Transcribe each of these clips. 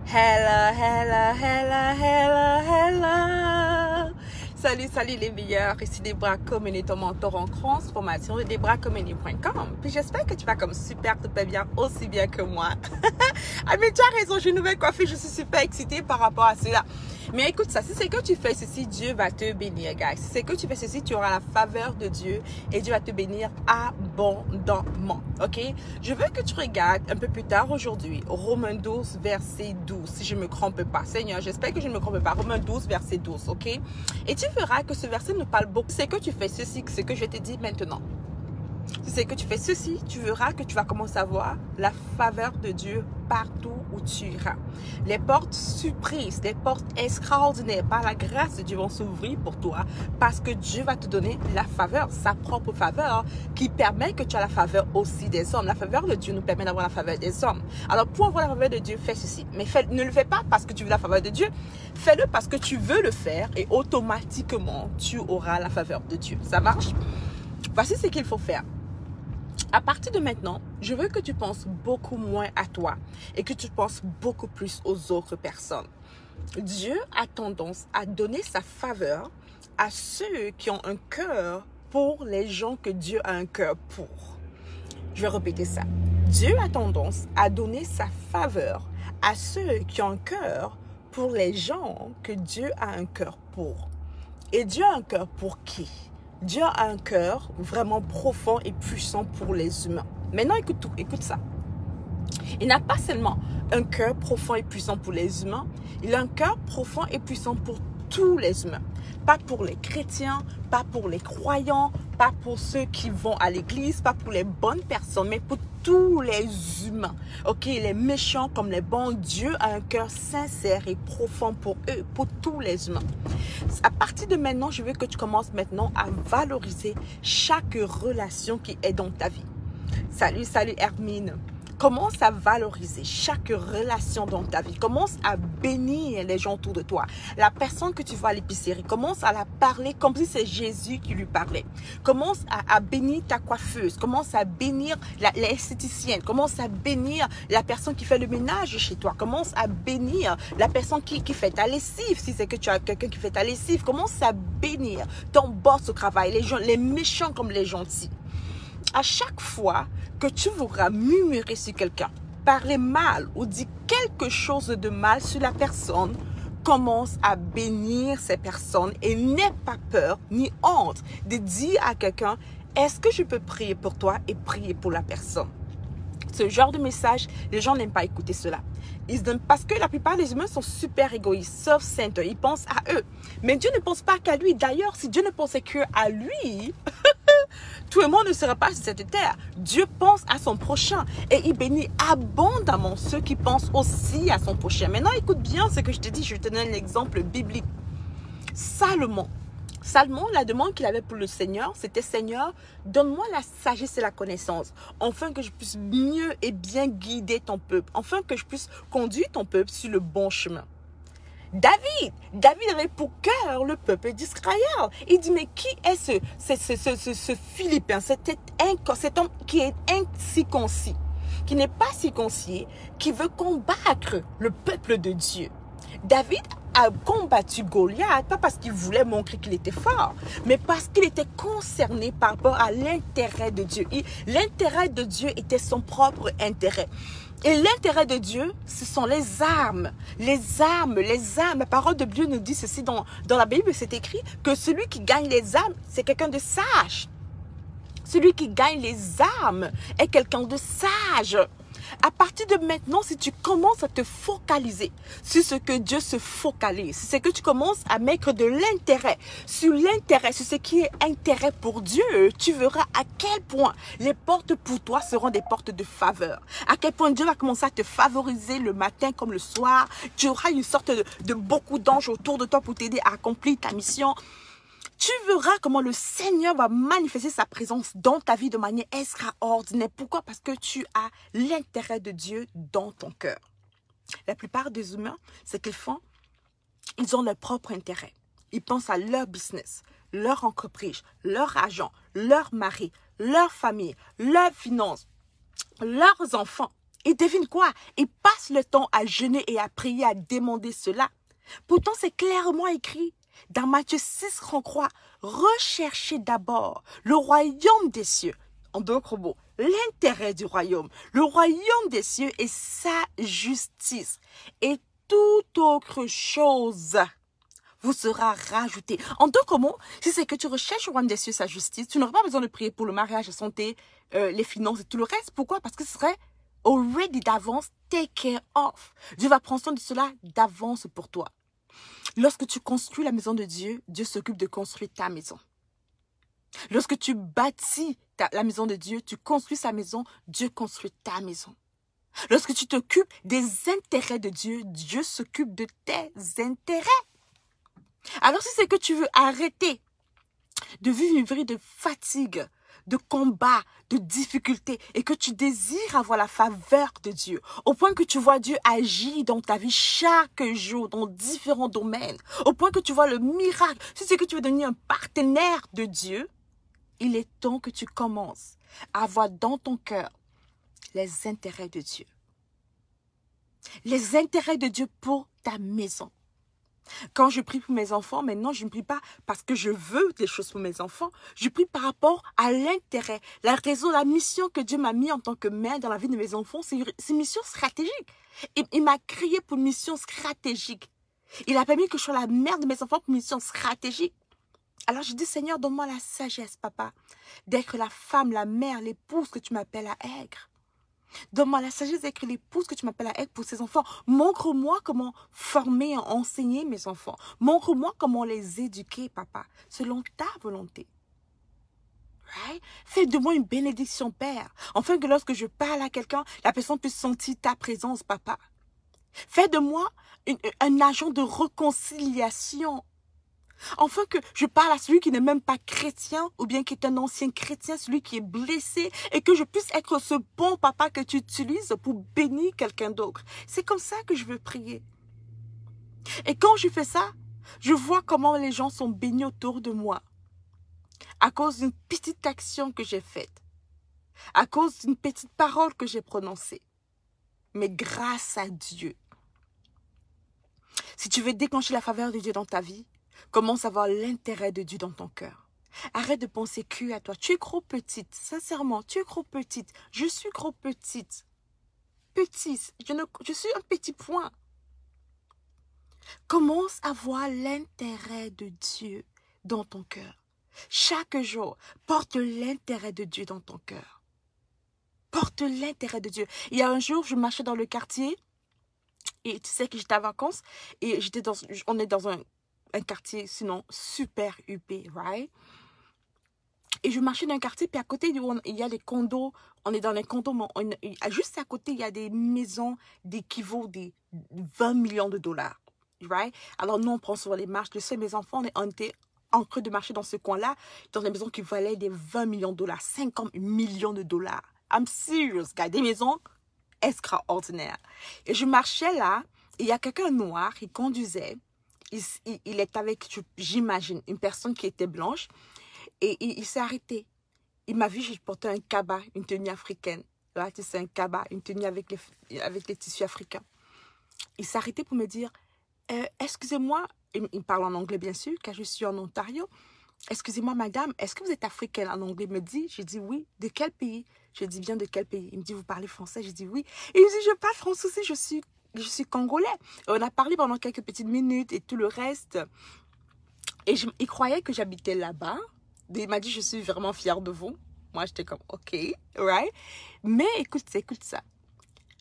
Hello, hello, hello, hello, hello. Salut les meilleurs. Ici Debra Comeni, ton mentor en transformation de DebraComeni.com. Puis j'espère que tu vas comme super bien, aussi bien que moi. Ah mais tu as raison, j'ai une nouvelle coiffure, je suis super excitée par rapport à cela. Mais écoute ça, si c'est que tu fais ceci, Dieu va te bénir, guys. Si c'est que tu fais ceci, tu auras la faveur de Dieu et Dieu va te bénir abondamment, ok? Je veux que tu regardes un peu plus tard aujourd'hui, Romains 12, verset 12, si je ne me trompe pas. Seigneur, j'espère que je ne me trompe pas. Romains 12, verset 12, ok? Et tu verras que ce verset nous parle beaucoup. C'est que tu fais ceci, ce que je te dis maintenant. Si c'est que tu fais ceci, tu verras que tu vas commencer à voir la faveur de Dieu partout où tu iras. Les portes surprises, les portes extraordinaires par la grâce de Dieu vont s'ouvrir pour toi parce que Dieu va te donner la faveur, sa propre faveur qui permet que tu aies la faveur aussi des hommes. La faveur de Dieu nous permet d'avoir la faveur des hommes. Alors pour avoir la faveur de Dieu, fais ceci. Mais ne le fais pas parce que tu veux la faveur de Dieu. Fais-le parce que tu veux le faire et automatiquement tu auras la faveur de Dieu. Ça marche? Voici ce qu'il faut faire. À partir de maintenant, je veux que tu penses beaucoup moins à toi et que tu penses beaucoup plus aux autres personnes. Dieu a tendance à donner sa faveur à ceux qui ont un cœur pour les gens que Dieu a un cœur pour. Je vais répéter ça. Dieu a tendance à donner sa faveur à ceux qui ont un cœur pour les gens que Dieu a un cœur pour. Et Dieu a un cœur pour qui? Dieu a un cœur vraiment profond et puissant pour les humains. Maintenant, écoute ça. Il n'a pas seulement un cœur profond et puissant pour les humains, il a un cœur profond et puissant pour tous les humains. Pas pour les chrétiens, pas pour les croyants, pas pour ceux qui vont à l'église, pas pour les bonnes personnes, mais pour tous les humains. Ok, les méchants comme les bons, Dieu a un cœur sincère et profond pour eux, pour tous les humains. À partir de maintenant, je veux que tu commences maintenant à valoriser chaque relation qui est dans ta vie. Salut Hermine. Commence à valoriser chaque relation dans ta vie. Commence à bénir les gens autour de toi. La personne que tu vois à l'épicerie, commence à la parler comme si c'est Jésus qui lui parlait. Commence à bénir ta coiffeuse. Commence à bénir l'esthéticienne. Commence à bénir la personne qui fait le ménage chez toi. Commence à bénir la personne qui fait ta lessive. Si c'est que tu as quelqu'un qui fait ta lessive, commence à bénir ton boss au travail. Les gens, les méchants comme les gentils. À chaque fois que tu voudras murmurer sur quelqu'un, parler mal ou dire quelque chose de mal sur la personne, commence à bénir ces personnes et n'aie pas peur ni honte de dire à quelqu'un, est-ce que je peux prier pour toi et prier pour la personne? Ce genre de message, les gens n'aiment pas écouter cela. Parce que la plupart des humains sont super égoïstes, self-centered, ils pensent à eux. Mais Dieu ne pense pas qu'à lui. D'ailleurs, si Dieu ne pensait qu'à lui, tout le monde ne serait pas sur cette terre. Dieu pense à son prochain et il bénit abondamment ceux qui pensent aussi à son prochain. Maintenant, écoute bien ce que je te dis. Je te donne un exemple biblique. Salomon, la demande qu'il avait pour le Seigneur, c'était « Seigneur, donne-moi la sagesse et la connaissance, afin que je puisse mieux et bien guider ton peuple, afin que je puisse conduire ton peuple sur le bon chemin. » David avait pour cœur le peuple d'Israël. Il dit, mais qui est ce Philippin, cet homme qui est incirconcis, qui n'est pas circoncis, qui veut combattre le peuple de Dieu? David a combattu Goliath, pas parce qu'il voulait montrer qu'il était fort, mais parce qu'il était concerné par rapport à l'intérêt de Dieu. L'intérêt de Dieu était son propre intérêt. Et l'intérêt de Dieu, ce sont les armes. Les armes. La parole de Dieu nous dit ceci dans la Bible, c'est écrit que celui qui gagne les armes, c'est quelqu'un de sage. Celui qui gagne les armes est quelqu'un de sage. À partir de maintenant, si tu commences à te focaliser sur ce que Dieu se focalise, c'est que tu commences à mettre de l'intérêt, sur ce qui est intérêt pour Dieu, tu verras à quel point les portes pour toi seront des portes de faveur. À quel point Dieu va commencer à te favoriser le matin comme le soir. Tu auras une sorte de beaucoup d'anges autour de toi pour t'aider à accomplir ta mission. Tu verras comment le Seigneur va manifester sa présence dans ta vie de manière extraordinaire. Pourquoi? Parce que tu as l'intérêt de Dieu dans ton cœur. La plupart des humains, ce qu'ils font, ils ont leur propre intérêt. Ils pensent à leur business, leur entreprise, leur argent, leur mari, leur famille, leurs finances, leurs enfants. Et devine quoi? Ils passent le temps à jeûner et à prier, à demander cela. Pourtant, c'est clairement écrit dans Matthieu 6:33, recherchez d'abord le royaume des cieux. En d'autres mots, l'intérêt du royaume, le royaume des cieux et sa justice. Et toute autre chose vous sera rajoutée. En d'autres mots, si c'est que tu recherches le royaume des cieux, sa justice, tu n'auras pas besoin de prier pour le mariage, la santé, les finances et tout le reste. Pourquoi? Parce que ce serait already d'avance, take care of. Dieu va prendre soin de cela d'avance pour toi. Lorsque tu construis la maison de Dieu, Dieu s'occupe de construire ta maison. Lorsque tu bâtis la maison de Dieu, tu construis sa maison, Dieu construit ta maison. Lorsque tu t'occupes des intérêts de Dieu, Dieu s'occupe de tes intérêts. Alors si c'est que tu veux arrêter de vivre une vie de fatigue, de combat, de difficulté et que tu désires avoir la faveur de Dieu, au point que tu vois Dieu agir dans ta vie chaque jour, dans différents domaines, au point que tu vois le miracle, si c'est que tu veux devenir un partenaire de Dieu, il est temps que tu commences à avoir dans ton cœur les intérêts de Dieu. Les intérêts de Dieu pour ta maison. Quand je prie pour mes enfants, maintenant, je ne prie pas parce que je veux des choses pour mes enfants. Je prie par rapport à l'intérêt, la raison, la mission que Dieu m'a mis en tant que mère dans la vie de mes enfants. C'est une mission stratégique. Il m'a créé pour une mission stratégique. Il a permis que je sois la mère de mes enfants pour une mission stratégique. Alors je dis, Seigneur, donne-moi la sagesse, papa, d'être la femme, la mère, l'épouse que tu m'appelles à être. Donne-moi la sagesse d'être l'épouse que tu m'appelles à être pour ces enfants. Montre-moi comment former, enseigner mes enfants. Montre-moi comment les éduquer, papa, selon ta volonté. Right? Fais de moi une bénédiction, Père, afin que lorsque je parle à quelqu'un, la personne puisse sentir ta présence, papa. Fais de moi un agent de réconciliation. Enfin que je parle à celui qui n'est même pas chrétien ou bien qui est un ancien chrétien, celui qui est blessé et que je puisse être ce bon papa que tu utilises pour bénir quelqu'un d'autre. C'est comme ça que je veux prier. Et quand je fais ça, je vois comment les gens sont bénis autour de moi à cause d'une petite action que j'ai faite, à cause d'une petite parole que j'ai prononcée. Mais grâce à Dieu. Si tu veux déclencher la faveur de Dieu dans ta vie, commence à voir l'intérêt de Dieu dans ton cœur. Arrête de penser que à toi. Tu es trop petite. Sincèrement, tu es trop petite. Je suis trop petite. Petite. Je suis un petit point. Commence à voir l'intérêt de Dieu dans ton cœur. Chaque jour, porte l'intérêt de Dieu dans ton cœur. Porte l'intérêt de Dieu. Il y a un jour, je marchais dans le quartier et tu sais que j'étais en vacances et on est dans un quartier sinon super huppé, right? Et je marchais dans un quartier, puis à côté, il y a des condos, on est dans les condos, mais juste à côté, il y a des maisons d'équivaut des 20 millions de dollars, right? Alors nous, on prend sur les marches, je sais, mes enfants, on était en train de marcher dans ce coin-là, dans des maisons qui valaient des 20 millions de dollars, 50 millions de dollars. I'm serious, guys, des maisons extraordinaires. Et je marchais là, et il y a quelqu'un noir qui conduisait. Il est avec, j'imagine, une personne qui était blanche. Et il s'est arrêté. Il m'a vu, j'ai porté un kaba, une tenue africaine. Là, tu sais, un kaba, une tenue avec les tissus africains. Il s'est arrêté pour me dire, excusez-moi, il parle en anglais bien sûr, car je suis en Ontario. Excusez-moi, madame, est-ce que vous êtes africaine en anglais? Il me dit, j'ai dit oui. De quel pays? Je dis bien de quel pays? Il me dit, vous parlez français? J'ai dit oui. Il me dit, je parle français aussi, je suis congolais. On a parlé pendant quelques petites minutes et tout le reste. Et il croyait que j'habitais là-bas. Il m'a dit, je suis vraiment fière de vous. Moi, j'étais comme, ok, right? Mais écoute ça.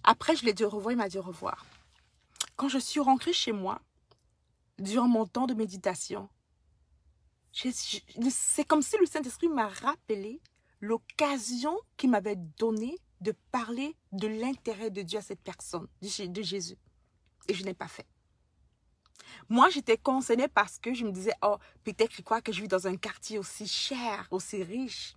Après, je l'ai dit au revoir, il m'a dit au revoir. Quand je suis rentrée chez moi, durant mon temps de méditation, c'est comme si le Saint-Esprit m'a rappelé l'occasion qu'il m'avait donnée de parler de l'intérêt de Dieu à cette personne, de Jésus. Et je n'ai pas fait. Moi, j'étais concernée parce que je me disais, oh, peut-être quoi que je vis dans un quartier aussi cher, aussi riche.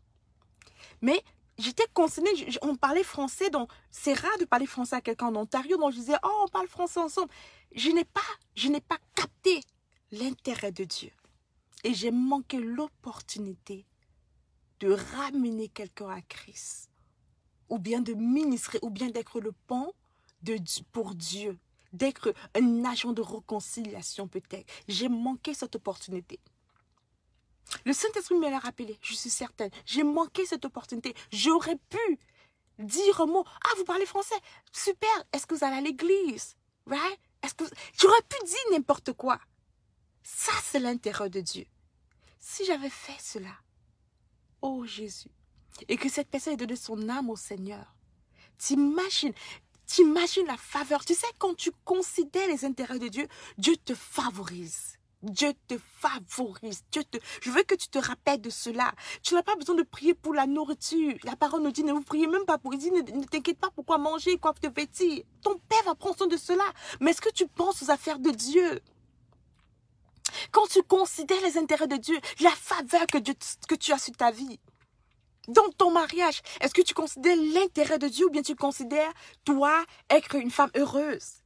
Mais j'étais concernée, on parlait français, donc c'est rare de parler français à quelqu'un en Ontario, donc je disais, oh, on parle français ensemble. Je n'ai pas capté l'intérêt de Dieu. Et j'ai manqué l'opportunité de ramener quelqu'un à Christ. ou bien de ministrer, ou bien d'être le pont pour Dieu, d'être un agent de réconciliation peut-être. J'ai manqué cette opportunité. Le Saint-Esprit me l'a rappelé, je suis certaine. J'ai manqué cette opportunité. J'aurais pu dire un mot. Ah, vous parlez français? Super. Est-ce que vous allez à l'église? Right? J'aurais pu dire n'importe quoi. Ça, c'est l'intérêt de Dieu. Si j'avais fait cela, oh Jésus, et que cette personne ait donné son âme au Seigneur, t'imagines la faveur. Tu sais, quand tu considères les intérêts de Dieu, Dieu te favorise. Dieu te favorise. Je veux que tu te rappelles de cela. Tu n'as pas besoin de prier pour la nourriture. La parole nous dit, ne vous priez même pas pour. Il dit, ne t'inquiète pas pour quoi manger, quoi te vêtir. Ton Père va prendre soin de cela. Mais est-ce que tu penses aux affaires de Dieu? Quand tu considères les intérêts de Dieu, la faveur que tu as sur ta vie, dans ton mariage, est-ce que tu considères l'intérêt de Dieu ou bien tu considères, toi, être une femme heureuse?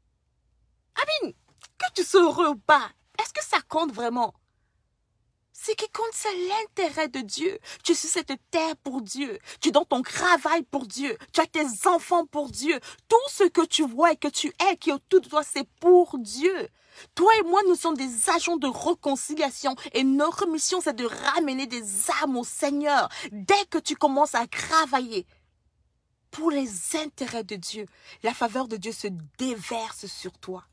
Amen. Que tu sois heureux ou pas, est-ce que ça compte vraiment? Ce qui compte, c'est l'intérêt de Dieu. Tu es sur cette terre pour Dieu. Tu es dans ton travail pour Dieu. Tu as tes enfants pour Dieu. Tout ce que tu vois et que tu es, qui est autour de toi, c'est pour Dieu. Toi et moi, nous sommes des agents de réconciliation et notre mission, c'est de ramener des âmes au Seigneur. Dès que tu commences à travailler pour les intérêts de Dieu, la faveur de Dieu se déverse sur toi.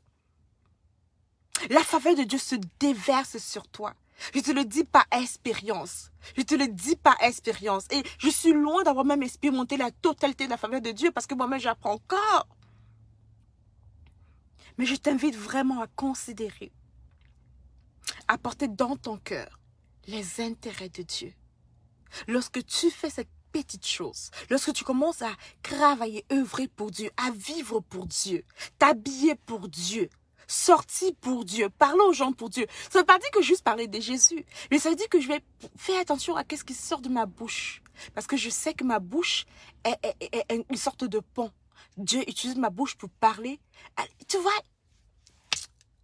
La faveur de Dieu se déverse sur toi. Je te le dis par expérience. Je te le dis par expérience. Et je suis loin d'avoir même expérimenté la totalité de la faveur de Dieu parce que moi-même, j'apprends encore. Mais je t'invite vraiment à considérer, à porter dans ton cœur les intérêts de Dieu. Lorsque tu fais cette petite chose, lorsque tu commences à travailler, œuvrer pour Dieu, à vivre pour Dieu, t'habiller pour Dieu, sortir pour Dieu, parler aux gens pour Dieu. Ça ne veut pas dire que juste parler de Jésus, mais ça veut dire que je vais faire attention à ce qui sort de ma bouche. Parce que je sais que ma bouche est une sorte de pont. Dieu utilise ma bouche pour parler. Tu vois,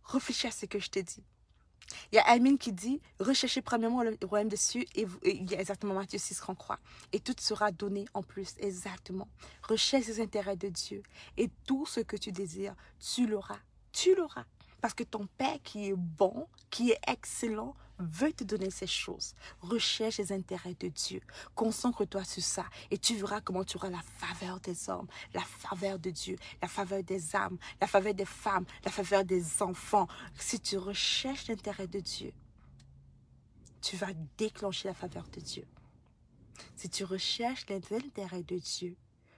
réfléchis à ce que je te dis. Il y a Almine qui dit, recherchez premièrement le royaume des cieux, et il y a exactement Matthieu 6,33. Et tout sera donné en plus, exactement. Recherche les intérêts de Dieu, et tout ce que tu désires, tu l'auras. Tu l'auras. Parce que ton Père qui est bon, qui est excellent, veut te donner ces choses. Recherche les intérêts de Dieu. Concentre-toi sur ça. Et tu verras comment tu auras la faveur des hommes, la faveur de Dieu, la faveur des âmes, la faveur des femmes, la faveur des enfants. Si tu recherches l'intérêt de Dieu, tu vas déclencher la faveur de Dieu. Si tu recherches l'intérêt de Dieu,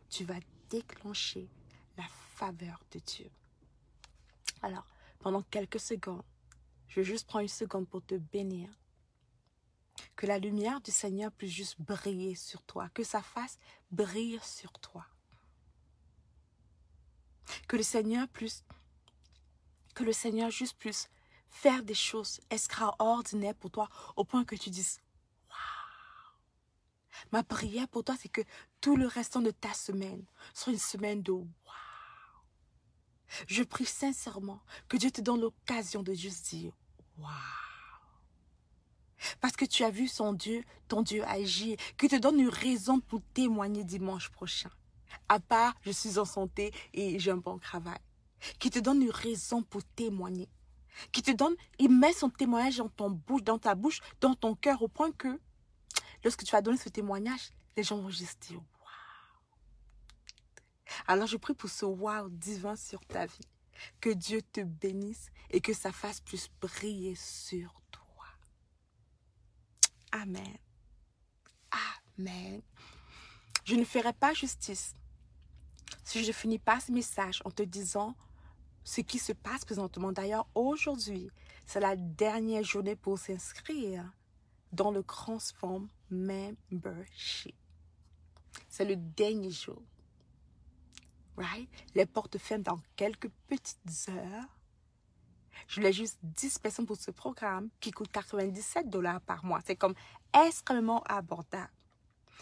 tu vas déclencher la faveur de Dieu. Alors, pendant quelques secondes, je vais juste prendre une seconde pour te bénir. Que la lumière du Seigneur puisse juste briller sur toi. Que sa face brille sur toi. Que le Seigneur juste puisse faire des choses extraordinaires pour toi au point que tu dises « Waouh !» Ma prière pour toi, c'est que tout le restant de ta semaine soit une semaine de « Waouh !» Je prie sincèrement que Dieu te donne l'occasion de juste dire « Waouh !» Parce que tu as vu ton Dieu agir, qu'il te donne une raison pour témoigner dimanche prochain. À part, je suis en santé et j'ai un bon travail. Qui te donne une raison pour témoigner. Il met son témoignage dans ta bouche, dans ton cœur, au point que lorsque tu vas donner ce témoignage, les gens vont juste dire « Alors, je prie pour ce wow divin sur ta vie. Que Dieu te bénisse et que sa face puisse briller sur toi. Amen. Amen. Je ne ferai pas justice si je ne finis pas ce message en te disant ce qui se passe présentement. D'ailleurs, aujourd'hui, c'est la dernière journée pour s'inscrire dans le Transform Membership. C'est le dernier jour. Right? Les portes ferment dans quelques petites heures. Je voulais juste 10 personnes pour ce programme qui coûte 97 $ par mois. C'est comme extrêmement abordable.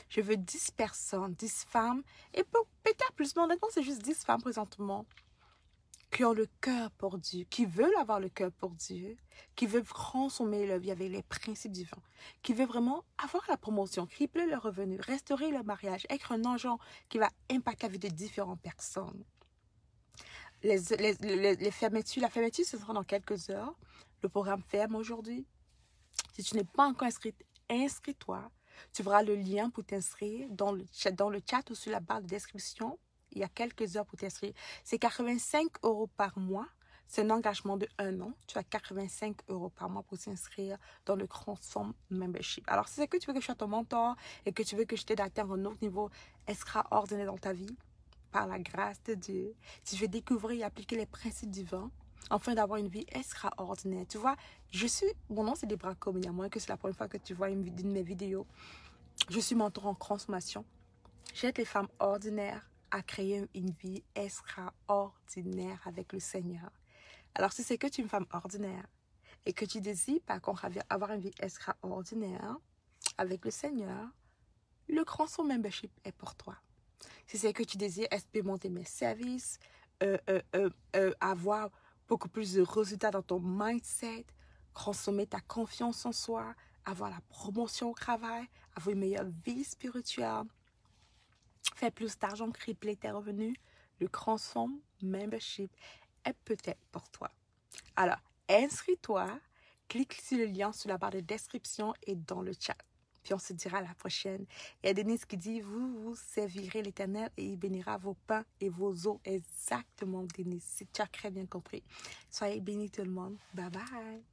Je veux 10 personnes, 10 femmes et peut-être plus, mais honnêtement, c'est juste 10 femmes présentement qui ont le cœur pour Dieu, qui veulent avoir le cœur pour Dieu, qui veulent consommer leur vie avec les principes divins, qui veulent vraiment avoir la promotion, tripler le revenu, restaurer le mariage, être un agent qui va impacter la vie de différentes personnes. Les fermetures, la fermeture, ce sera dans quelques heures. Le programme ferme aujourd'hui. Si tu n'es pas encore inscrite, inscris-toi. Tu verras le lien pour t'inscrire dans le chat ou sur la barre de description. Il y a quelques heures pour t'inscrire. C'est 85 € par mois. C'est un engagement de 1 an. Tu as 85 € par mois pour t'inscrire dans le Transform Membership. Alors, si c'est que tu veux que je sois ton mentor et que tu veux que je t'aide à atteindre un autre niveau extraordinaire dans ta vie, par la grâce de Dieu, si je veux découvrir et appliquer les principes divins, afin d'avoir une vie extraordinaire. Tu vois, mon nom c'est Debra Comeni, à moins que c'est la première fois que tu vois une de mes vidéos. Je suis mentor en transformation. J'aide les femmes ordinaires à créer une vie extraordinaire avec le Seigneur. Alors, si c'est que tu es une femme ordinaire et que tu désires par contre avoir une vie extraordinaire avec le Seigneur, le Transform Membership est pour toi. Si c'est que tu désires expérimenter mes services, avoir beaucoup plus de résultats dans ton mindset, consommer ta confiance en soi, avoir la promotion au travail, avoir une meilleure vie spirituelle, faire plus d'argent, tripler tes revenus, le Transform Membership est peut-être pour toi. Alors, inscris-toi, clique sur le lien sur la barre de description et dans le chat. Puis on se dira à la prochaine. Il y a Denise qui dit, vous servirez l'Éternel et il bénira vos pains et vos eaux. Exactement, Denise. Tu as très bien compris. Soyez bénis tout le monde. Bye bye.